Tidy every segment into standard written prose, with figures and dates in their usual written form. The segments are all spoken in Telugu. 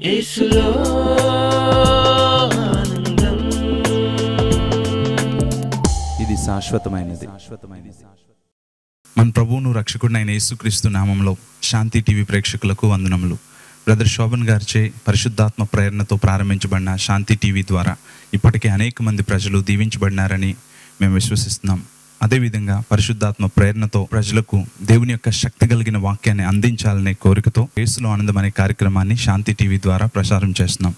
యేసులో ఆనందం. ఇది శాశ్వతమైనది. మన ప్రభువును రక్షకుడినైన యేసుక్రీస్తు నామంలో శాంతి టీవీ ప్రేక్షకులకు వందనములు. బ్రదర్ శోభన్ గారిచే పరిశుద్ధాత్మ ప్రేరణతో ప్రారంభించబడిన శాంతి టీవీ ద్వారా ఇప్పటికే అనేక మంది ప్రజలు దీవించబడినారని మేము విశ్వసిస్తున్నాం. అదేవిధంగా పరిశుద్ధాత్మ ప్రేరణతో ప్రజలకు దేవుని యొక్క శక్తి కలిగిన వాక్యాన్ని అందించాలనే కోరికతో యేసులో ఆనందం అనే కార్యక్రమాన్ని శాంతి టీవీ ద్వారా ప్రసారం చేస్తున్నాం.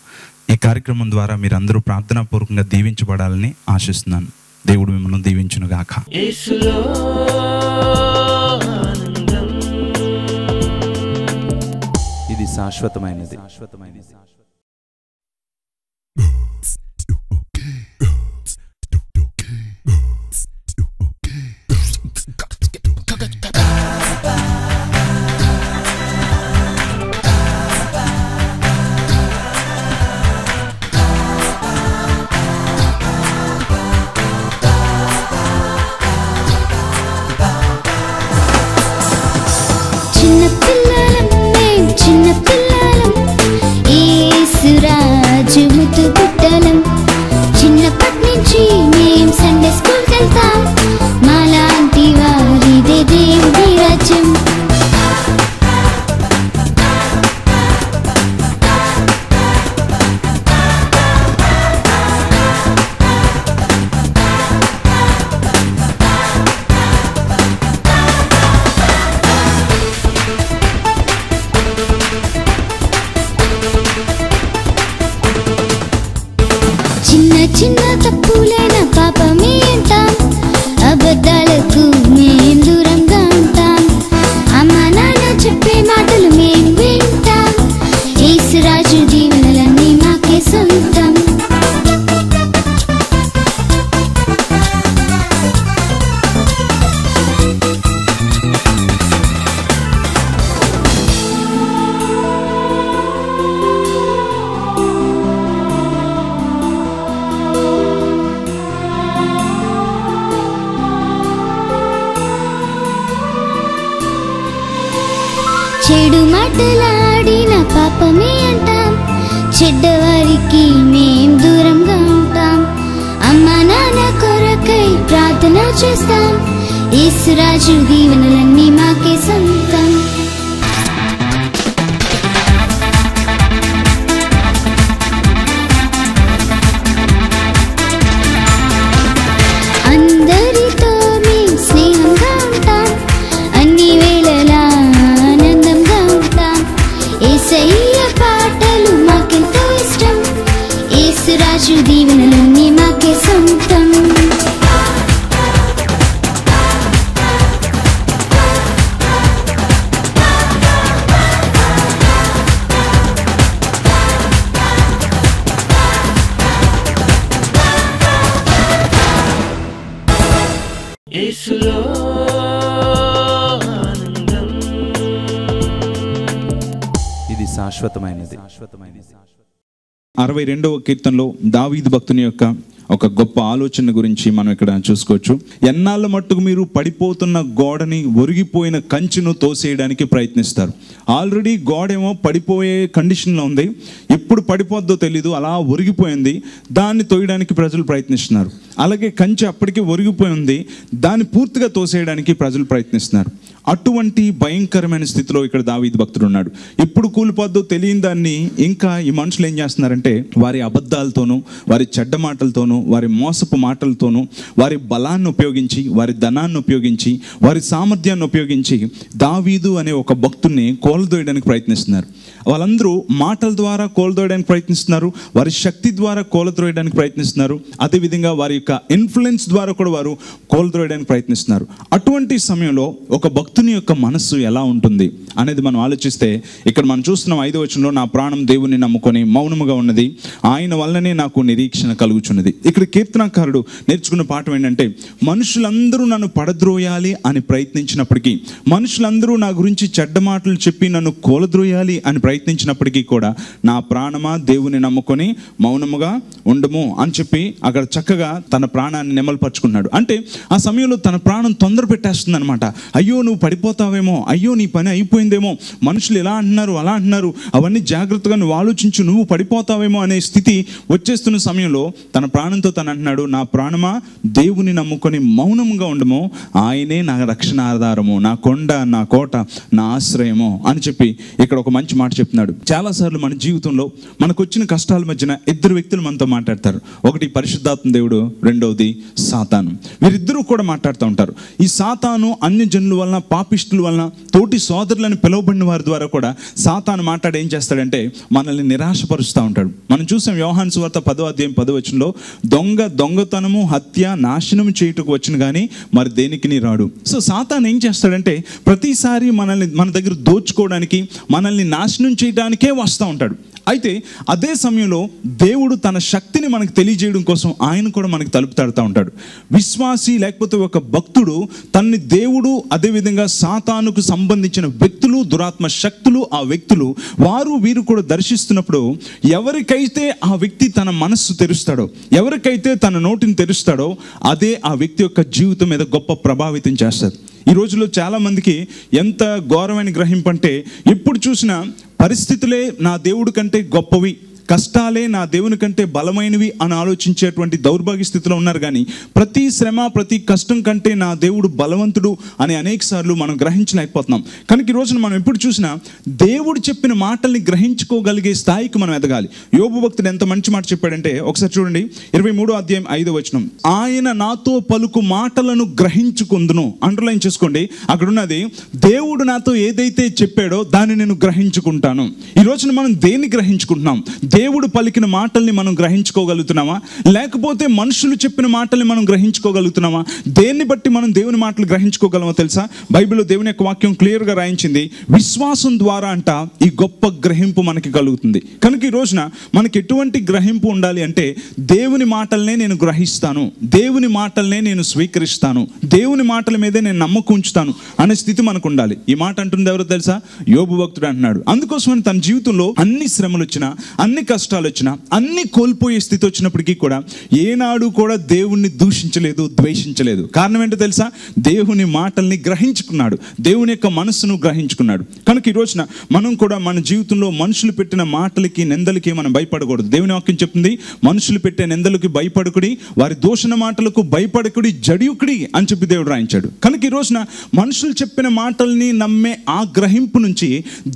ఈ కార్యక్రమం ద్వారా మీరందరూ ప్రార్థనాపూర్వకంగా దీవించబడాలని ఆశిస్తున్నాను. దేవుడు మిమ్మల్ని దీవించునుగాక. యేసులో ఆనందం. ఇది శాశ్వతమైనది. చిన్నప్పటి నుంచి మేం సండే స్కూల్కి వెళ్తాం. మాలాంటి వారిదే దేవుడి రాజ్యం. చిన్న చిన్న తప్పులైన పాపమే అంటాం. అబద్ధాలకు మేం దూరంగా ఉంటాం. అమ్మ నాన్న చెప్పే మాటలు మేం వింటాం. యేసురాజు దీవెనలన్నీ మాకే సొంతం. చెడు మాటలాడిన పాపమే అంటాం. చెడ్డవారికి మేం దూరంగా ఉంటాం. అమ్మ నాన్న కొరకై ప్రార్థన చేస్తాం. యేసురాజు దీవెనలన్నీ మాకే సొంతం. అందరితో మేం స్నేహంగా ఉంటాం. అన్ని వేళలా యేసయ్య పాటలు మాకెంతో ఇష్టం. యేసురాజు దీవెనలన్నీ మాకే సొంతం. యేసులో ఆనందం. ఇది శాశ్వతమైనది. 62వ కీర్తనలో దావీదు భక్తుని యొక్క ఒక గొప్ప ఆలోచన గురించి మనం ఇక్కడ చూసుకోవచ్చు. ఎన్నాళ్ళ మట్టుకు మీరు పడిపోతున్న గోడని, ఒరిగిపోయిన కంచెను తోసేయడానికి ప్రయత్నిస్తారు. ఆల్రెడీ గోడేమో పడిపోయే కండిషన్లో ఉంది. ఎప్పుడు పడిపోద్దో తెలీదు, అలా ఒరిగిపోయింది. దాన్ని తోయడానికి ప్రజలు ప్రయత్నిస్తున్నారు. అలాగే కంచె అప్పటికే ఒరిగిపోయి ఉంది, దాన్ని పూర్తిగా తోసేయడానికి ప్రజలు ప్రయత్నిస్తున్నారు. అటువంటి భయంకరమైన స్థితిలో ఇక్కడ దావీదు భక్తుడు ఉన్నాడు. ఎప్పుడు కూలిపోద్దో తెలియని దాన్ని ఇంకా ఈ మనుషులు ఏం చేస్తున్నారంటే వారి అబద్ధాలతోనూ, వారి చెడ్డ మాటలతోనూ, వారి మోసపు మాటలతోనూ, వారి బలాన్ని ఉపయోగించి, వారి ధనాన్ని ఉపయోగించి, వారి సామర్థ్యాన్ని ఉపయోగించి దావీదు అనే ఒక భక్తుడిని కోల్దోయడానికి ప్రయత్నిస్తున్నారు. వాళ్ళందరూ మాటల ద్వారా కోల్దోయడానికి ప్రయత్నిస్తున్నారు, వారి శక్తి ద్వారా కోల్దోయడానికి ప్రయత్నిస్తున్నారు, అదేవిధంగా వారి యొక్క ఇన్ఫ్లుయెన్స్ ద్వారా కూడా వారు కోల్దోయడానికి ప్రయత్నిస్తున్నారు. అటువంటి సమయంలో ఒక భక్తుని యొక్క మనస్సు ఎలా ఉంటుంది అనేది మనం ఆలోచిస్తే ఇక్కడ మనం చూస్తున్నాం 5వ వచనంలో, నా ప్రాణం దేవుని నమ్ముకొని మౌనముగా ఉన్నది, ఆయన వల్లనే నాకు నిరీక్షణ కలుగుచున్నది. ఇక్కడ కీర్తనకారుడు నేర్చుకున్న పాఠం ఏంటంటే, మనుషులందరూ నన్ను పడద్రోయాలి అని ప్రయత్నించినప్పటికీ, మనుషులందరూ నా గురించి చెడ్డ మాటలు చెప్పి నన్ను కోలద్రోయాలి అని ప్రయత్నించినప్పటికీ కూడా నా ప్రాణమా దేవుని నమ్ముకొని మౌనముగా ఉండము అని చెప్పి అక్కడ చక్కగా తన ప్రాణాన్ని నెమలుపరుచుకున్నాడు. అంటే ఆ సమయంలో తన ప్రాణం తొందర పెట్టేస్తుంది అనమాట. అయ్యో నువ్వు పడిపోతావేమో, అయ్యో నీ పని అయిపోయిందేమో, మనుషులు ఎలా అంటున్నారు అలా అంటున్నారు, అవన్నీ జాగ్రత్తగా నువ్వు ఆలోచించు, నువ్వు పడిపోతావేమో అనే స్థితి వచ్చేస్తున్న సమయంలో తన ప్రాణంతో తను అంటున్నాడు, నా ప్రాణమా దేవుని నమ్ముకొని మౌనంగా ఉండము, ఆయనే నా రక్షణ ఆధారము, నా కొండ, నా కోట, నా ఆశ్రయము అని చెప్పి ఇక్కడ ఒక మంచి మాట చెప్తున్నాడు. చాలాసార్లు మన జీవితంలో మనకు వచ్చిన కష్టాల మధ్యన ఇద్దరు వ్యక్తులు మనతో మాట్లాడతారు. ఒకటి పరిశుద్ధాత్మ దేవుడు, రెండవది సాతాను. వీరిద్దరూ కూడా మాట్లాడుతూ ఉంటారు. ఈ సాతాను అన్య జనుల వలన, పాపిష్టుల వలన, తోటి సోదరులను పిలువబడిన వారి ద్వారా కూడా సాతాను మాట్లాడి ఏం చేస్తాడంటే మనల్ని నిరాశపరుస్తూ ఉంటాడు. మనం చూసాం యోహాను సువార్త 10వ అధ్యాయం 10వ వచనంలో, దొంగతనము, హత్య, నాశనం చేయుటకు వచ్చిన కానీ మరి దేనికి రాడు. సో సాతాను ఏం చేస్తాడంటే ప్రతిసారి మనల్ని మన దగ్గర దోచుకోవడానికి, మనల్ని నాశనం చేయడానికే వస్తూ ఉంటాడు. అయితే అదే సమయంలో దేవుడు తన శక్తిని మనకు తెలియజేయడం కోసం ఆయన కూడా మనకు తలుపు తడుతూ ఉంటాడు. విశ్వాసి లేకపోతే ఒక భక్తుడు తన్ని దేవుడు, అదేవిధంగా సాతానుకు సంబంధించిన వ్యక్తులు, దురాత్మ శక్తులు, ఆ వ్యక్తులు వారు వీరు కూడా దర్శిస్తున్నప్పుడు ఎవరికైతే ఆ వ్యక్తి తన మనస్సు తెరుస్తాడో, ఎవరికైతే తన నోటిని తెరుస్తాడో అదే ఆ వ్యక్తి యొక్క జీవితం మీద గొప్ప ప్రభావితం చేస్తుంది. ఈ రోజుల్లో చాలామందికి ఎంత ఘోరమైన గ్రహింపు అంటే ఎప్పుడు చూసినా పరిస్థితులే నా దేవుడి కంటే గొప్పవి, కష్టాలే నా దేవుని కంటే బలమైనవి అని ఆలోచించేటువంటి దౌర్భాగ్య స్థితిలో ఉన్నారు. కానీ ప్రతి శ్రమ, ప్రతి కష్టం కంటే నా దేవుడు బలవంతుడు అని అనేక సార్లు మనం గ్రహించలేకపోతున్నాం. కనుక ఈ రోజున మనం ఎప్పుడు చూసినా దేవుడు చెప్పిన మాటల్ని గ్రహించుకోగలిగే స్థాయికి మనం ఎదగాలి. యోబు భక్తుడు ఎంత మంచి మాట చెప్పాడంటే ఒకసారి చూడండి, 23వ అధ్యాయం 5వ వచనం, ఆయన నాతో పలుకు మాటలను గ్రహించుకుందును. అండర్లైన్ చేసుకోండి, అక్కడ ఉన్నది దేవుడు నాతో ఏదైతే చెప్పాడో దాన్ని నేను గ్రహించుకుంటాను. ఈ రోజున మనం దేన్ని గ్రహించుకుంటున్నాం? దేవుడు పలికిన మాటల్ని మనం గ్రహించుకోగలుగుతున్నామా, లేకపోతే మనుషులు చెప్పిన మాటల్ని మనం గ్రహించుకోగలుగుతున్నామా? దేన్ని బట్టి మనం దేవుని మాటలు గ్రహించుకోగలమో తెలుసా? బైబిల్లో దేవుని యొక్క వాక్యం క్లియర్గా రాయించింది, విశ్వాసం ద్వారా అంట ఈ గొప్ప గ్రహింపు మనకి కలుగుతుంది. కనుక ఈ రోజున మనకి ఎటువంటి గ్రహింపు ఉండాలి అంటే దేవుని మాటలనే నేను గ్రహిస్తాను, దేవుని మాటలనే నేను స్వీకరిస్తాను, దేవుని మాటల మీదే నేను నమ్మకం ఉంచుతాను అనే స్థితి మనకు ఉండాలి. ఈ మాట అంటుంది ఎవరో తెలుసా? యోబు భక్తుడు అంటున్నాడు. అందుకోసమని తన జీవితంలో అన్ని శ్రమలు వచ్చినా, అన్ని కష్టాలు వచ్చినా, అన్ని కోల్పోయే స్థితి వచ్చినప్పటికీ కూడా ఏనాడు కూడా దేవుణ్ణి దూషించలేదు, ద్వేషించలేదు. కారణం ఏంటో తెలుసా? దేవుని మాటల్ని గ్రహించుకున్నాడు, దేవుని యొక్క మనస్సును గ్రహించుకున్నాడు. కనుక ఈ రోజున మనం కూడా మన జీవితంలో మనుషులు పెట్టిన మాటలకి, నిందలకి మనం భయపడకూడదు. దేవుని వాక్యం చెప్తుంది, మనుషులు పెట్టే నిందలకి భయపడకుడి, వారి దూషణ మాటలకు భయపడకుడి, జడియుకుడి అని చెప్పి దేవుడు రాయించాడు. కనుక ఈ రోజున మనుషులు చెప్పిన మాటల్ని నమ్మే ఆ గ్రహింపు నుంచి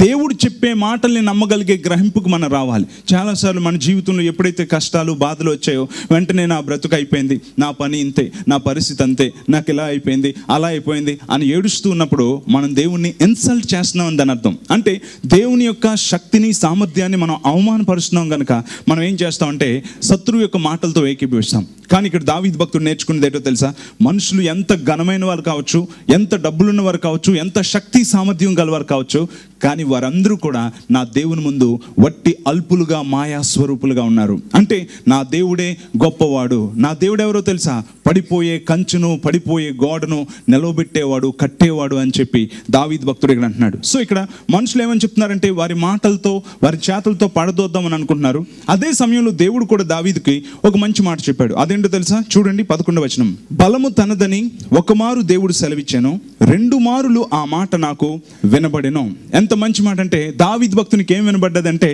దేవుడు చెప్పే మాటల్ని నమ్మగలిగే గ్రహింపుకు మనం రావాలి. చాలాసార్లు మన జీవితంలో ఎప్పుడైతే కష్టాలు, బాధలు వచ్చాయో వెంటనే నా బ్రతుకు అయిపోయింది, నా పని ఇంతే, నా పరిస్థితి అంతే, నాకు ఇలా అయిపోయింది, అలా అయిపోయింది అని ఏడుస్తూ ఉన్నప్పుడు మనం దేవుణ్ణి ఇన్సల్ట్ చేస్తున్నాం అని దాని అర్థం. అంటే దేవుని యొక్క శక్తిని, సామర్థ్యాన్ని మనం అవమానపరుస్తున్నాం కనుక మనం ఏం చేస్తామంటే శత్రువు యొక్క మాటలతో ఏకీభవిస్తాం. కానీ ఇక్కడ దావీదు భక్తుడు నేర్చుకున్నది ఏంటో తెలుసా? మనుషులు ఎంత ఘనమైన వారు కావచ్చు, ఎంత డబ్బులున్న వారు కావచ్చు, ఎంత శక్తి సామర్థ్యం గలవారు కావచ్చు, కానీ వారందరూ కూడా నా దేవుని ముందు వట్టి అల్పులుగా, మాయా స్వరూపులుగా ఉన్నారు. అంటే నా దేవుడే గొప్పవాడు. నా దేవుడు ఎవరో తెలుసా? పడిపోయే కంచును, పడిపోయే గోడను నిలవబెట్టేవాడు, కట్టేవాడు అని చెప్పి దావీదు భక్తుడు ఇక్కడ అంటున్నాడు. సో ఇక్కడ మనుషులు ఏమని చెప్తున్నారంటే వారి మాటలతో, వారి చేతలతో పడదోద్దామని అనుకుంటున్నారు. అదే సమయంలో దేవుడు కూడా దావీదుకి ఒక మంచి మాట చెప్పాడు. అదేంటో తెలుసా? చూడండి 11వ వచనం, బలము తనదని ఒకమారు దేవుడు సెలవిచ్చాను, 2 మారులు ఆ మాట నాకు వినబడెను. ఎంత మంచి మాట అంటే దావీదు భక్తునికి ఏం వినబడ్డదంటే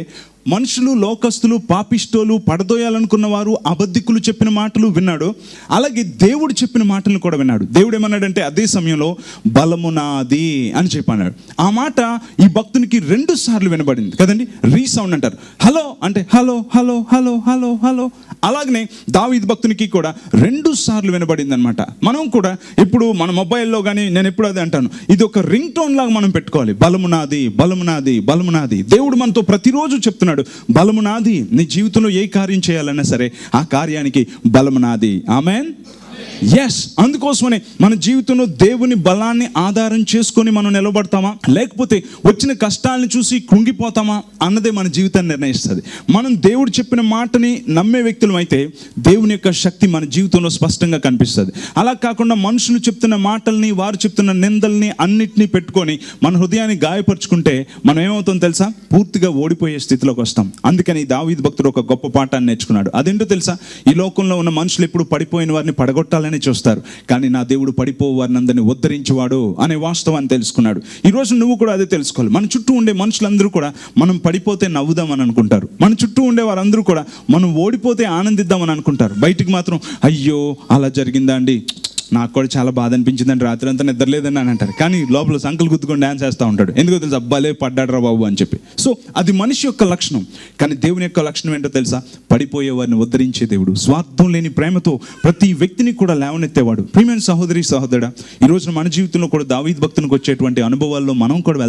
మనుషులు, లోకస్తులు, పాపిష్టోలు, పడదోయాలనుకున్న వారు, అబద్ధికులు చెప్పిన మాటలు విన్నాడు. అలాగే దేవుడు చెప్పిన మాటలను కూడా విన్నాడు. దేవుడు ఏమన్నాడంటే అదే సమయంలో బలము నాది అని చెప్పన్నాడు. ఆ మాట ఈ భక్తునికి 2 సార్లు వినబడింది కదండి. రీసౌండ్ అంటారు. హలో అంటే hello hello hello hello hello. అలాగనే దావీదు భక్తునికి కూడా 2 సార్లు వినబడింది అనమాట. మనం కూడా ఇప్పుడు మన మొబైల్లో కానీ, నేను ఎప్పుడు అదే అంటాను, ఇది ఒక రింగ్ టోన్ లాగా మనం పెట్టుకోవాలి. బలము నాది, బలము నాది, బలము నాది. దేవుడు మనతో ప్రతిరోజు చెప్తున్నాడు, బలము నాది. నీ జీవితంలో ఏ కార్యం చేయాలన్నా సరే ఆ కార్యానికి బలము నాది. ఆమేన్. అందుకోసమనే మన జీవితంలో దేవుని బలాన్ని ఆధారం చేసుకొని మనం నిలబడతామా, లేకపోతే వచ్చిన కష్టాలను చూసి కృంగిపోతామా అన్నదే మన జీవితాన్ని నిర్ణయిస్తుంది. మనం దేవుడు చెప్పిన మాటని నమ్మే వ్యక్తులం అయితే దేవుని యొక్క శక్తి మన జీవితంలో స్పష్టంగా కనిపిస్తుంది. అలా కాకుండా మనుషులు చెప్తున్న మాటల్ని, వారు చెప్తున్న నిందల్ని అన్నిటినీ పెట్టుకొని మన హృదయాన్ని గాయపరుచుకుంటే మనం ఏమవుతుందో తెలుసా, పూర్తిగా ఓడిపోయే స్థితిలోకి వస్తాం. అందుకని దావీదు భక్తుడు ఒక గొప్ప పాఠాన్ని నేర్చుకున్నాడు. అదేంటో తెలుసా, ఈ లోకంలో ఉన్న మనుషులు ఎప్పుడు పడిపోయిన వారిని పడగొట్టాలని చూస్తారు, కానీ నా దేవుడు పడిపోవు వారిని అందరినీ ఉద్ధరించేవాడు అనే వాస్తవాన్ని తెలుసుకున్నాడు. ఈరోజు నువ్వు కూడా అదే తెలుసుకోవాలి. మన చుట్టూ ఉండే మనుషులందరూ కూడా మనం పడిపోతే నవ్వుదామని అనుకుంటారు. మన చుట్టూ ఉండే వారందరూ కూడా మనం ఓడిపోతే ఆనందిద్దామని అనుకుంటారు. బయటికి మాత్రం అయ్యో అలా జరిగిందా అండి, నాకు కూడా చాలా బాధ అనిపించిందండి, రాత్రి అంతా నిద్రలేదని అని అంటారు. కానీ లోపల సంకలు గుద్దుకొని డ్యాన్స్ చేస్తూ ఉంటాడు. ఎందుకో తెలుసు, అబ్బాలే పడ్డాడు రా బాబు అని చెప్పి. సో అది మనిషి యొక్క లక్షణం. కానీ దేవుని యొక్క లక్షణం ఏంటో తెలుసా, పడిపోయే వారిని ఉద్ధరించే దేవుడు, స్వార్థం లేని ప్రేమతో ప్రతి వ్యక్తిని కూడా లేవనెత్తేవాడు. ప్రియమైన సహోదరి సహోదరుడా, ఈ రోజున మన జీవితంలో కూడా దావీదు భక్తునికి వచ్చేటువంటి అనుభవాల్లో మనం కూడా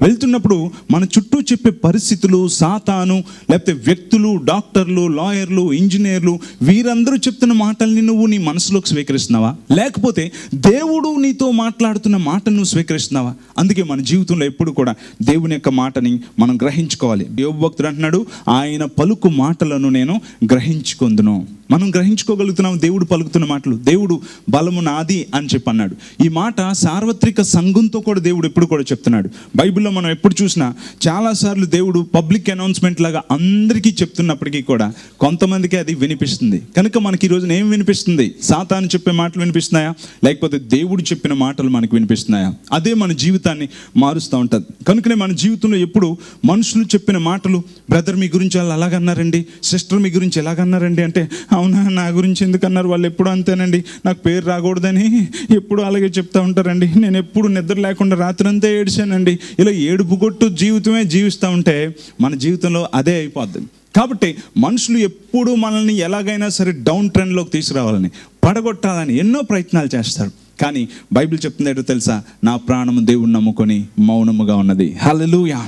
వెళ్తున్నప్పుడు మన చుట్టూ చెప్పే పరిస్థితులు, సాతాను, లేకపోతే వ్యక్తులు, డాక్టర్లు, లాయర్లు, ఇంజనీర్లు, వీరందరూ చెప్తున్న మాటల్ని నువ్వు నీ మనసులోకి స్వీకరిస్తున్నావా, లేకపోతే దేవుడు నీతో మాట్లాడుతున్న మాటను స్వీకరిస్తున్నావా? అందుకే మన జీవితంలో ఎప్పుడు కూడా దేవుని యొక్క మాటని మనం గ్రహించుకోవాలి. యోబు భక్తుడు అంటున్నాడు, ఆయన పలుకు మాటలను నేను గ్రహించుకొందును. మనం గ్రహించుకోగలుగుతున్నాం దేవుడు పలుకుతున్న మాటలు. దేవుడు బలము నాది అని చెప్పి అన్నాడు. ఈ మాట సార్వత్రిక సంఘంతో కూడా దేవుడు ఎప్పుడు కూడా చెప్తున్నాడు. బైబిల్లో మనం ఎప్పుడు చూసినా చాలాసార్లు దేవుడు పబ్లిక్ అనౌన్స్మెంట్ లాగా అందరికీ చెప్తున్నప్పటికీ కూడా కొంతమందికి అది వినిపిస్తుంది. కనుక మనకి ఈ రోజున ఏం వినిపిస్తుంది? సాతాను చెప్పే మాటలు వినిపిస్తున్నాయా, లేకపోతే దేవుడు చెప్పిన మాటలు మనకు వినిపిస్తున్నాయా? అదే మన జీవితాన్ని మారుస్తూ ఉంటుంది. కనుకనే మన జీవితంలో ఎప్పుడు మనుషులు చెప్పిన మాటలు, బ్రదర్ మీ గురించి వాళ్ళు అలాగన్నారండి, సిస్టర్ మీ గురించి ఎలాగన్నారండి అంటే, అవునా నా గురించి ఎందుకన్నారు, వాళ్ళు ఎప్పుడు అంతేనండి, నాకు పేరు రాకూడదని ఎప్పుడు అలాగే చెప్తా ఉంటారండి, నేను ఎప్పుడు నిద్ర లేకుండా రాత్రంతా ఏడ్చానండి. ఇలా ఏడుపు కొట్టు జీవితమే జీవిస్తూ ఉంటే మన జీవితంలో అదే అయిపోద్ది. కాబట్టి మనుషులు ఎప్పుడు మనల్ని ఎలాగైనా సరే డౌన్ ట్రెండ్లోకి తీసుకురావాలని, పడగొట్టాలని ఎన్నో ప్రయత్నాలు చేస్తారు. కానీ బైబిల్ చెప్తుంది ఏంటో తెలుసా, నా ప్రాణము దేవుణ్ణి నమ్ముకొని మౌనముగా ఉన్నది. హల్లెలూయా.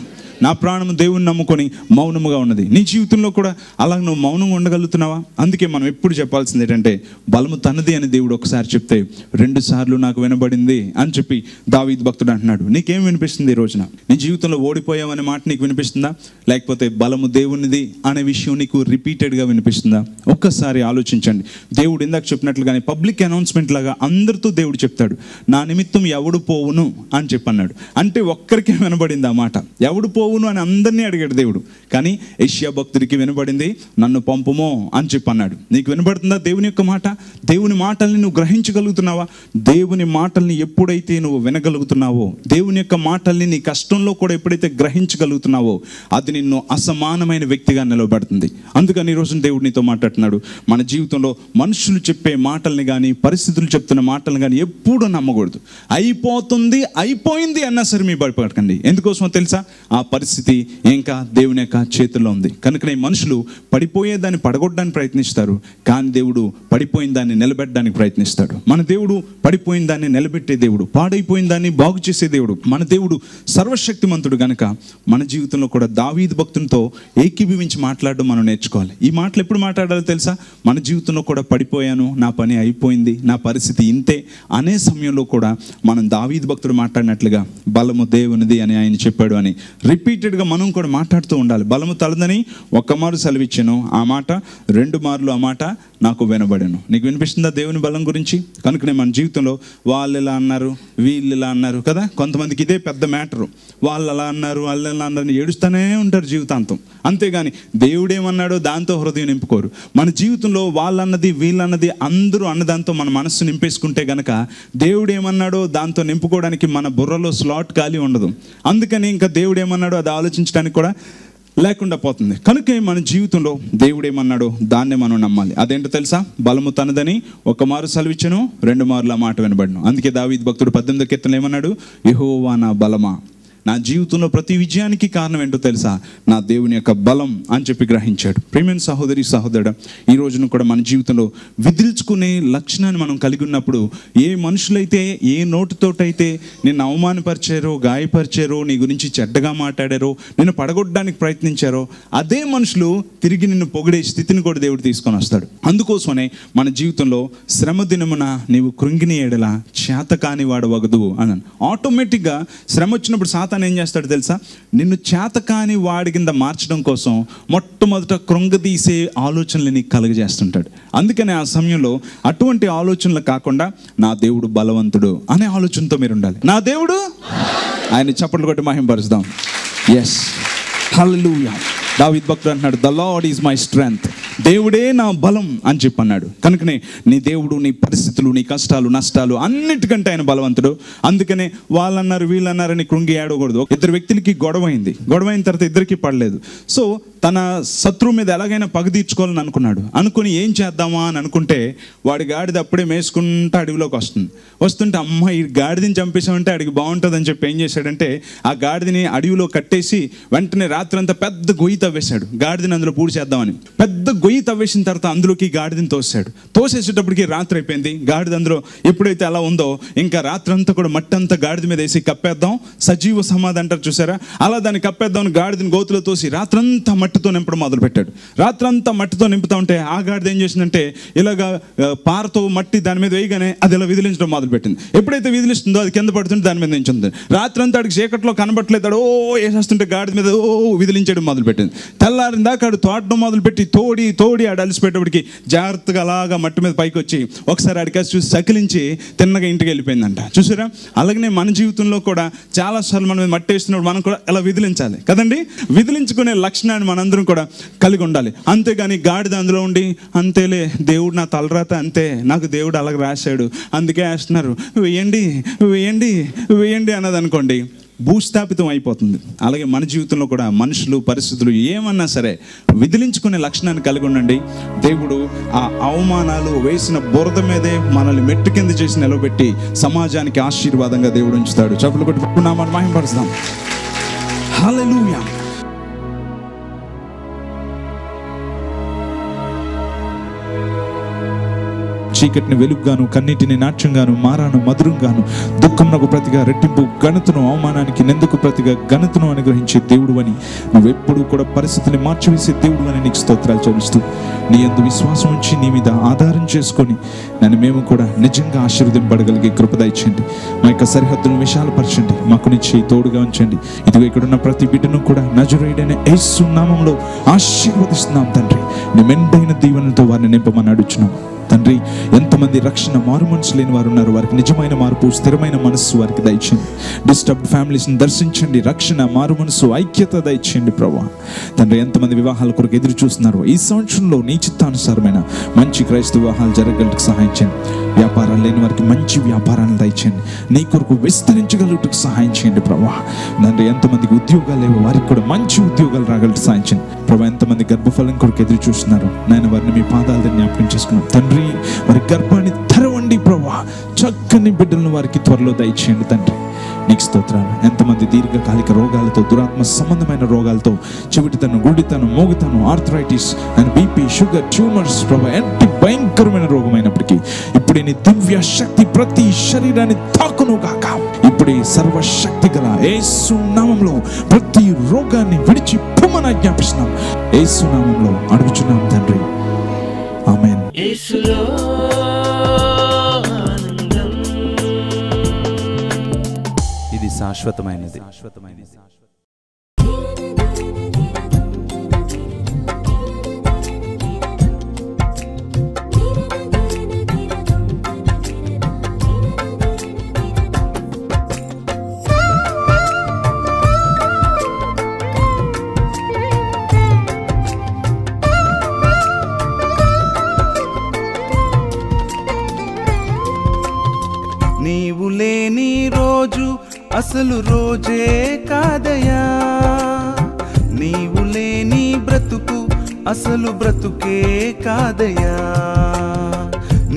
నా ప్రాణము దేవుని నమ్ముకొని మౌనముగా ఉన్నది. నీ జీవితంలో కూడా అలా నువ్వు మౌనంగా ఉండగలుగుతున్నావా? అందుకే మనం ఎప్పుడు చెప్పాల్సింది ఏంటంటే, బలము తనది అని దేవుడు ఒకసారి చెప్తే 2 సార్లు నాకు వినబడింది అని చెప్పి దావీదు భక్తుడు అంటున్నాడు. నీకేం వినిపిస్తుంది ఈ రోజున? నీ జీవితంలో ఓడిపోయావనే మాట నీకు వినిపిస్తుందా, లేకపోతే బలము దేవునిది అనే విషయం నీకు రిపీటెడ్గా వినిపిస్తుందా? ఒక్కసారి ఆలోచించండి. దేవుడు ఇందాక చెప్పినట్లుగానే పబ్లిక్ అనౌన్స్మెంట్ లాగా అందరితో దేవుడు చెప్తాడు, నా నిమిత్తం ఎవడు పోవును అని చెప్పన్నాడు. అంటే ఒక్కరికే వినబడింది ఆ మాట, ఎవడు పోవును అని అందరినీ అడిగాడు దేవుడు. కానీ యెషయా భక్తుడికి వినబడింది, నన్ను పంపుమో అని చెప్పన్నాడు. నీకు వినబడుతుందా దేవుని యొక్క మాట? దేవుని మాటల్ని నువ్వు గ్రహించగలుగుతున్నావా? దేవుని మాటల్ని ఎప్పుడైతే నువ్వు వినగలుగుతున్నావో, దేవుని యొక్క మాటల్ని నీ కష్టంలో కూడా ఎప్పుడైతే గ్రహించగలుగుతున్నావో, అది నిన్ను అసమానమైన వ్యక్తిగా నిలబెడుతుంది. అందుకని ఈరోజు దేవుడు నీతో మాట్లాడుతున్నాడు. మన జీవితంలో మనుషులు చెప్పే మాటల్ని కానీ, పరిస్థితులు చెప్తున్న మాటల్ని కానీ ఎప్పుడూ నమ్మకూడదు. అయిపోతుంది, అయిపోయింది అన్నా సరే మీ భయపడకండి. ఎందుకోసమో తెలుసా, ఆ పరిస్థితి ఇంకా దేవుని యొక్క చేతుల్లో ఉంది. కనుకనే మనుషులు పడిపోయేదాన్ని పడగొట్టడానికి ప్రయత్నిస్తారు, కానీ దేవుడు పడిపోయిన దాన్ని నిలబెట్టడానికి ప్రయత్నిస్తాడు. మన దేవుడు పడిపోయిన దాన్ని నిలబెట్టే దేవుడు, పాడైపోయిన దాన్ని బాగు చేసే దేవుడు. మన దేవుడు సర్వశక్తిమంతుడు. గనుక మన జీవితంలో కూడా దావీదు భక్తునితో ఏకీభవించి మాట్లాడడం మనం నేర్చుకోవాలి. ఈ మాటలు ఎప్పుడు మాట్లాడాలో తెలుసా, మన జీవితంలో కూడా పడిపోయాను, నా పని అయిపోయింది, నా పరిస్థితి ఇంతే అనే సమయంలో కూడా మనం దావీదు భక్తుడు మాట్లాడినట్లుగా బలము దేవునిది అని ఆయన చెప్పాడు అని రిపీటెడ్గా మనం కూడా మాట్లాడుతూ ఉండాలి. బలము తలదని ఒక్క మారు సెలవిచ్చాను, ఆ మాట 2 మార్లు ఆ మాట నాకు వినబడను. నీకు వినిపిస్తుందా దేవుని బలం గురించి? కనుకనే మన జీవితంలో వాళ్ళు ఇలా అన్నారు, వీళ్ళు ఇలా అన్నారు కదా, కొంతమందికి ఇదే పెద్ద మ్యాటరు. వాళ్ళు అలా అన్నారు, వాళ్ళు ఇలా అన్నారు, ఏడుస్తూనే ఉంటారు జీవితాంతం. అంతేగాని దేవుడేమన్నాడో దాంతో హృదయం నింపుకోరు. మన జీవితంలో వాళ్ళన్నది వీళ్ళన్నది అందరూ అన్నదాంతో మన మనస్సు నింపేసుకుంటే గనక దేవుడేమన్నాడో దాంతో నింపుకోవడానికి మన బుర్రలో స్లాట్ ఖాళీ ఉండదు. అందుకని ఇంకా దేవుడేమన్నాడో అది ఆలోచించడానికి కూడా లేకుండా పోతుంది. కనుక మన జీవితంలో దేవుడు ఏమన్నాడో దాన్నే మనం నమ్మాలి. అదేంటో తెలుసా, బలము తనదని 1 మారు సెలవిచ్చెను, 2 మార్లు ఆ మాట వినబడను. అందుకే దావీదు భక్తుడు 18వ కీర్తనలో ఏమన్నాడు, యెహోవా నా బలమా, నా జీవితంలో ప్రతి విజయానికి కారణం ఏంటో తెలుసా? నా దేవుని యొక్క బలం అని చెప్పి గ్రహించాడు. ప్రియమైన సహోదరి సహోదరుడు, ఈ రోజున కూడా మన జీవితంలో విదిల్చుకునే లక్షణాన్ని మనం కలిగి ఉన్నప్పుడు, ఏ మనుషులైతే ఏ నోటితోటైతే నిన్ను అవమానపరిచారో, గాయపరిచారో, నీ గురించి చెడ్డగా మాట్లాడారో, నిన్ను పడగొట్టడానికి ప్రయత్నించారో, అదే మనుషులు తిరిగి నిన్ను పొగిడే స్థితిని కూడా దేవుడు తీసుకొని వస్తాడు. అందుకోసమనే మన జీవితంలో శ్రమ దినమున నీవు కృంగిని ఎడల చేతకాని వాడవగదు అన్నాను. ఆటోమేటిక్గా శ్రమ వచ్చినప్పుడు సాతాను ఏం చేస్తాడు తెలుసా? నిన్ను చేతకాని వాడి కింద మార్చడం కోసం మొట్టమొదట కృంగదీసే ఆలోచనలు నీకు కలుగజేస్తుంటాడు. అందుకనే ఆ సమయంలో అటువంటి ఆలోచనలు కాకుండా నా దేవుడు బలవంతుడు అనే ఆలోచనతో మీరు ఉండాలి. నా దేవుడు, ఆయన చప్పట్లు కొట్టి మహిమపరుస్తాం. ఎస్, హల్లెలూయా. దావీదు భక్తుడు అంటున్నాడు, the lord is my strength, దేవుడే నా బలం అని చెప్పి అన్నాడు. కనుకనే నీ దేవుడు నీ పరిస్థితులు, నీ కష్టాలు, నష్టాలు అన్నిటికంటే ఆయన బలవంతుడు. అందుకనే వాళ్ళన్నారు వీళ్ళన్నారని కృంగి ఏడవకూడదు. ఇద్దరు వ్యక్తులకి గొడవైంది. గొడవైన తర్వాత ఇద్దరికి పడలేదు. సో తన శత్రువు మీద ఎలాగైనా పగ తీర్చుకోవాలని అనుకున్నాడు. అనుకుని ఏం చేద్దామా అని అనుకుంటే వాడి గాడిద అప్పుడే మేసుకుంటూ అడవిలోకి వస్తుంటే అమ్మ ఈ గాడిదని చంపేసామంటే అడిగి బాగుంటుందని చెప్పి ఏం చేశాడంటే ఆ గాడిదని అడవిలో కట్టేసి వెంటనే రాత్రంతా పెద్ద గొయ్యి తవ్వేశాడు. గాడిదని అందులో పూడ్చేద్దామని పెద్ద గొయ్యి తవ్వేసిన తర్వాత అందులోకి గాడిదని తోసాడు. తోసేసేటప్పటికి రాత్రి అయిపోయింది. గాడిద అందులో ఎప్పుడైతే అలా ఉందో ఇంకా రాత్రంతా కూడా మట్టి అంతా గాడిద మీద వేసి కప్పేద్దాం, సజీవ సమాధి అంటారు చూసారా, అలా దాన్ని కప్పేద్దాం గాడిదని గోతులో తోసి రాత్రంతా మట్టితో నింపడం మొదలు పెట్టాడు. రాత్రంతా మట్టితో నింపుతా ఉంటే ఆ గాడిద ఏం చేసిందంటే ఇలాగా పారతో మట్టి దాని మీద వేయగానే అది ఇలా విదిలించడం మొదలు పెట్టింది. ఎప్పుడైతే విదిలిస్తుందో అది కింద పడుతుంటే దాని మీద నించుంది. రాత్రంతా అడిగి చీకట్లో కనబట్టలేదు, వేసేస్తుంటే గాడిద మీద విదిలించడం మొదలు పెట్టింది. తెల్లారిన దాకా ఆడు తోటడం మొదలుపెట్టి తోడి ఆడు అలసిపెట్టేప్పటికి జాగ్రత్తగా అలాగా మట్టి మీద పైకి వచ్చి ఒకసారి ఆడికేసి చూసి సకిలించి తిన్నగా ఇంటికి వెళ్ళిపోయిందంట. చూసారా? అలాగనే మన జీవితంలో కూడా చాలాసార్లు మనం మట్టి వేస్తున్నప్పుడు మనం కూడా ఇలా విదిలించాలి కదండి. విదిలించుకునే లక్షణాన్ని మనందరం కూడా కలిగి ఉండాలి. అంతేగాని గాడిద అందులో ఉండి అంతేలే దేవుడు నా తలరాత అంతే, నాకు దేవుడు అలాగ రాశాడు అందుకే వేస్తున్నారు వేయండి అన్నది అనుకోండి, భూస్థాపితం అయిపోతుంది. అలాగే మన జీవితంలో కూడా మనుషులు, పరిస్థితులు ఏమన్నా సరే విదిలించుకునే లక్షణాన్ని కలిగి ఉండండి. దేవుడు ఆ అవమానాలు వేసిన బురద మీదే మనల్ని మెట్టు కింద చేసి నిలబెట్టి సమాజానికి ఆశీర్వాదంగా దేవుడు ఉంచుతాడు. చప్పట్లు కొట్టి నామమును మహిమపరుస్తాం. హల్లెలూయా. చీకటిని వెలుగుగాను, కన్నీటిని నాట్యంగాను, మారాను మధురంగాను, దుఃఖమునకు ప్రతిగా రెట్టింపు ఘనతను, అవమానానికి నిందకు ప్రతిగా ఘనతను అనుగ్రహించే దేవుడు అని, నువ్వెప్పుడు కూడా పరిస్థితిని మార్చివేసే దేవుడు అని నీకు స్తోత్రాలు చెల్లిస్తూ నీ యందు విశ్వాసం ఉంచి నీ మీద ఆధారం చేసుకొని నన్ను మేము కూడా నిజంగా ఆశీర్వదింపడగలిగే కృప దయచేయండి. మా యొక్క సరిహద్దులను విశాలపరచండి, మాకు నీ చేయి తోడుగా ఉంచండి. ఇదిగో ఇక్కడున్న ప్రతి బిడ్డను కూడా నజరేయుడైన యేసు నామములో ఆశీర్వదిస్తున్నాం తండ్రి. నీ మెండైన దీవెనలతో వారిని నింపమని అడుగుచున్నాం తండ్రి. ఎంతమంది రక్షణ మారు మనసు లేని వారు ఉన్నారు, వారికి నిజమైన మార్పు, స్థిరమైన మనస్సు వారికి దయచేయండి. డిస్టర్బ్డ్ ఫ్యామిలీస్ని దర్శించండి, రక్షణ, మారు మనసు, ఐక్యత దయచేయండి ప్రభువా. తండ్రి, ఎంతమంది వివాహాల కొరకు ఎదురు చూస్తున్నారు, ఈ సంవత్సరంలో నీ చిత్తానుసారమైన మంచి క్రైస్తవ వివాహాలు జరగగలటకు సహాయం చేయండి. వ్యాపారాలు లేని వారికి మంచి వ్యాపారాలను దయచేయండి. నీ కొరకు విస్తరించగలుగుటకు సహాయం చేయండి ప్రభువా. తండ్రి, ఎంతమందికి ఉద్యోగాలు లేవో వారికి కూడా మంచి ఉద్యోగాలు రాగలటకు సహాయం చేయండి ప్రభు. ఎంతమంది గర్భఫలం కొరకు ఎదురు చూస్తున్నారు నాయన, వారిని మీ పాదాలను జ్ఞాపకం చేసుకున్నాం తండ్రి. వారి గర్భాన్ని తెరవండి ప్రభువా. చక్కని బిడ్డలను వారికి త్వరలో దయచేయండి తండ్రి. నీకు స్తోత్రాలు. ఎంతమంది దీర్ఘకాలిక రోగాలతో, దురాత్మ సంబంధమైన రోగాలతో, చెవిటితనం, గుడితనం, మోగుతనం, arthritis and BP, sugar, tumours ప్రభు, ఎంత భయంకరమైన రోగమైనప్పటికీ ఇప్పుడే నీ దివ్య శక్తి ప్రతి శరీరాన్ని తాకును గాక. ఇప్పుడే సర్వశక్తి గల యేసు నామములో ప్రతి రోగాన్ని విడిచి పొమ్మని ఆజ్ఞాపిస్తున్నాం. యేసు నామములో అడుగుచున్నాం తండ్రి, ఆమేన్. యేసులో ఆనందం. ఇది శాశ్వతమైనది. నీవు లేని రోజు అసలు రోజే కాదయా, నీవు లేని బ్రతుకు అసలు బ్రతుకే కాదయా,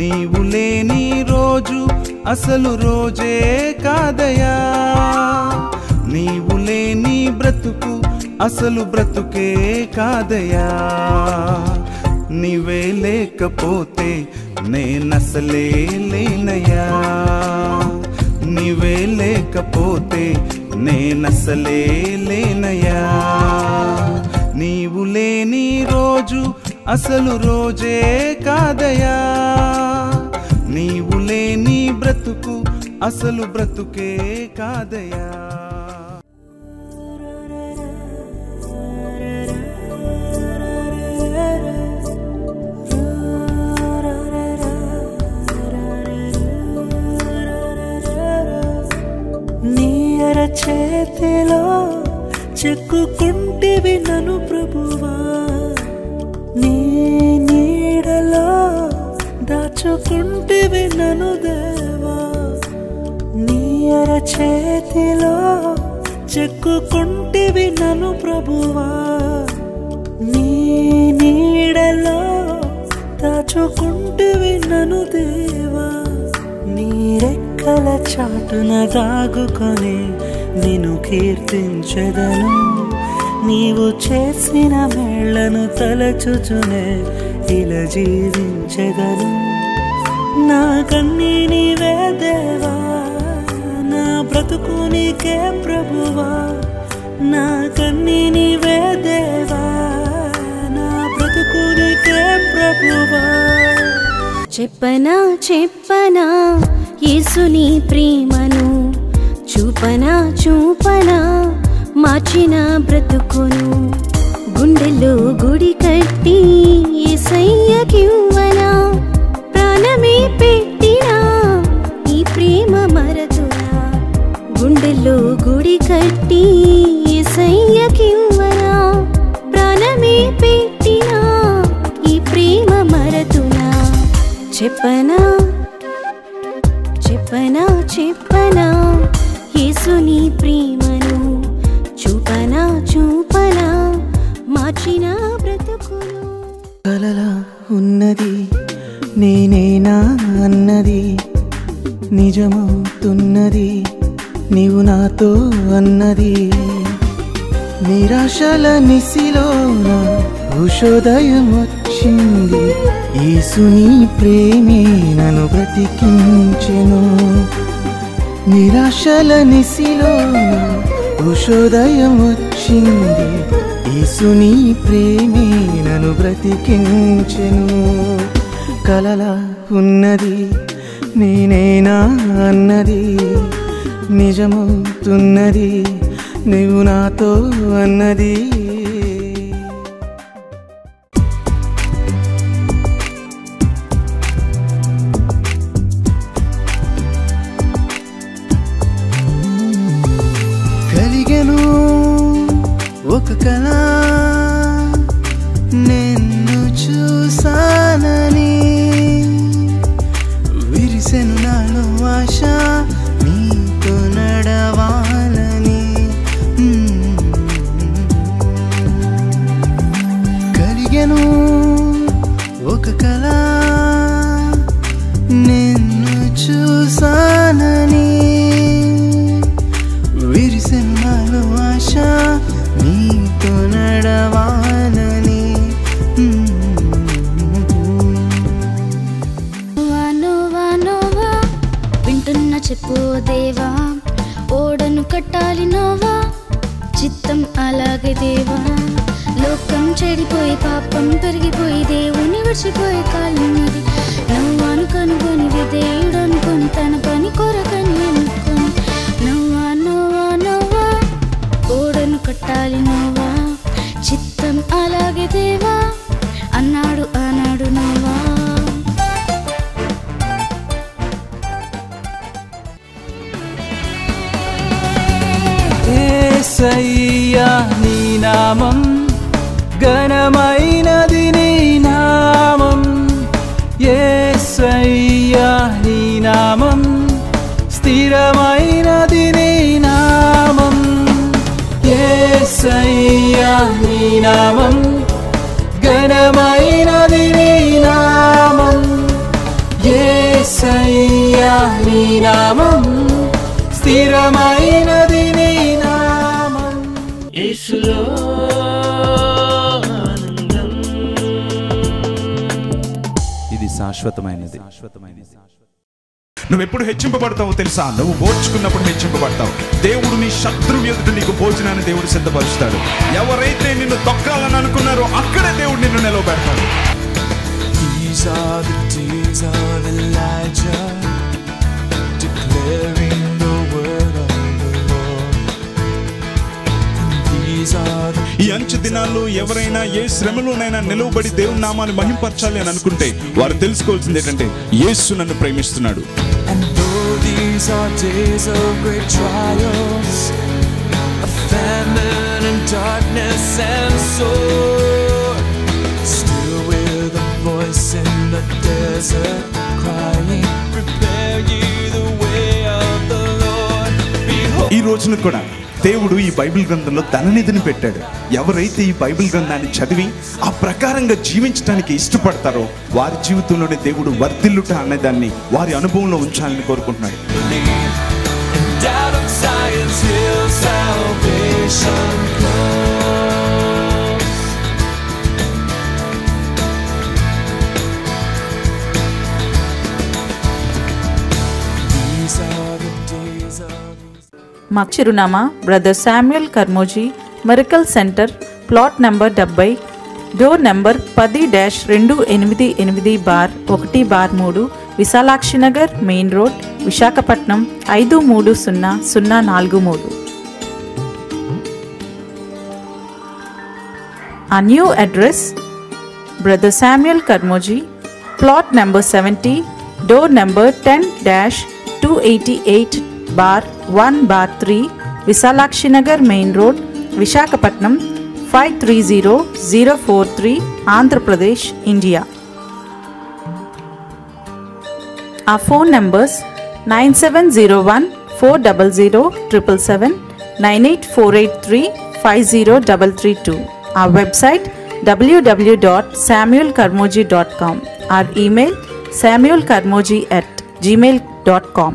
నీవు లేని రోజు అసలు రోజే కాదయా, నీవు బ్రతుకు అసలు బ్రతుకే కాదయా. నీవే లేకపోతే నేనసలే లేనయ్యా. నీవే లేకపోతే నేనసలే లేనయ్యా. నీవు లేని రోజు అసలు రోజే కాదయా. నీవు లేని బ్రతుకు అసలు బ్రతుకే కాదయా. నీ అరచేతిలో చెక్కుకుంటివి నన్ను ప్రభువా, నీ నీడలో దాచుకుంటివి నన్ను దేవా. నీ అరచేతిలో చెక్కుకుంటివి నన్ను ప్రభువా, నీ నీడలో దాచుకుంటివి నన్ను దేవా. నీ రెక్కల చాటున దాగుకొని నిన్ను కీర్తించెదను. నీవు చేసిన మేళ్లను తలచుచునే ఇలా జీవించెదను. నా కన్నీ నీవే దేవా, నా బ్రతుకు నీకే ప్రభువా. నా కన్నీ నీవే దేవా, నా బ్రతుకు నీకే ప్రభువా. చెప్పనా చెప్పనా యేసుని ప్రేమను, చూపనా చూపనా మార్చిన బ్రతుకును. గుండెలో గుడి కట్టి యేసయ్యకివ్వనా, ప్రాణమే పెట్టినా ఈ ప్రేమ మరతునా. గుండెలో గుడి కట్టి యేసయ్యకివ్వనా, ప్రాణమే పెట్టినా ఈ ప్రేమ మరతునా. చెప్పనా చెప్పనా చెప్పనా యేసుని ప్రేమను, చూపనా చూపనా మార్చిన బ్రతుకును. కలలా ఉన్నది నేనేనా అన్నది నిజమవుతున్నది నీవు నాతో అన్నది. నిరాశల నిశిలోన ఉషోదయం వచ్చింది. యేసుని ప్రేమే నన్ను బ్రతికించెను. నిరాశల నిశిలోన ఉషోదయం వచ్చింది. యేసుని ప్రేమే నన్ను బ్రతికించెను. కలలా ఉన్నది నేనేనా అన్నది నిజమవుతున్నది నీవు నాతో అన్నది. కలిగెను ఒక కళ నిన్ను చూసానని, విరిసెను నాలో ఆశ నీతో నడవాలని. కలిగెను ఒక కళ నిన్ను చూసానని, విరిసెను నాలో ఆశ నీతో నడవాలని. నోవా నోవా వింటున్న చెప్పు దేవా, ఓడను కట్టాలి నోవా చిత్తం అలాగే దేవా. లోకం చెడిపోయి పాపం పెరిగిపోయి దేవుని విడిచిపోయి కాలినది. నవ్వాను కనుగొని దేవుడు అనుకొని తన పని కొరకని అనుకొని. నవ్వా నోవా నోవా ఓడను కట్టాలి నోవా చిత్తం అలాగే దేవా అన్నాడు అన్నాడు నోవా. యేసయ్యా నీ నామం ఘనమైనది, నీ నామం. యేసయ్యా నీ నామం స్థిరమైనది, నీ నామం. యేసయ్యా నీ నామం ఘనమైనది, నీ నామం. యేసయ్యా నీ నామం స్థిరమైనది, నీ నామం. యేసులో ఆనందం. ఇది శాశ్వతమైనది. నువ్వు ఎప్పుడు హెచ్చింపబడతావో తెలుసా? నువ్వు ఓర్చుకున్నప్పుడు హెచ్చింపబడతావు. దేవుడు నీ శత్రువు ఎదుట నీకు భోజనాన్ని దేవుడు సిద్ధపరుస్తాడు. ఎవరైతే నిన్ను తొక్కాలని అనుకున్నారో అక్కడే దేవుడు నిన్ను నిలవబెడతాడు. These are the days of Elijah, declaring the word of the Lord. And these are the ఈ అంచు దినాల్లో ఎవరైనా ఏ శ్రమలోనైనా నిలవబడి దేవుని నామాన్ని మహింపరచాలి అని అనుకుంటే వారు తెలుసుకోవాల్సింది ఏంటంటే యేసు నన్ను ప్రేమిస్తున్నాడు. And though these are days of great trials, of famine and darkness and sword, still with a voice in the desert crying, prepare ye the way of the Lord. Behold, ఈ రోజున కూడా దేవుడు ఈ బైబిల్ గ్రంథంలో ధననిధిని పెట్టాడు. ఎవరైతే ఈ బైబిల్ గ్రంథాన్ని చదివి ఆ ప్రకారంగా జీవించడానికి ఇష్టపడతారో వారి జీవితంలోనే దేవుడు వర్ధిల్లుట అనేదాన్ని వారి అనుభవంలో ఉంచాలని కోరుకుంటున్నాడు. and out of Zion's hill salvation comes. These are the days of మా చిరునామా brother Samuel Karmoji miracle centre, plot number 70, door number 10-288-1/3, Visalakshi Nagar, main road, Visakhapatnam 530043. Our new address, Brother Samuel Karmoji, plot number 70, door number 10-288/1/3, Visalakshi Nagar, Main Road, Visakhapatnam 530043, Andhra Pradesh, India. Our phone numbers 9701-400-777, 98483-50332. Our website www.samuelkarmoji.com. Our email samuelkarmoji@gmail.com.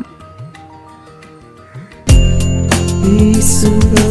యేసులో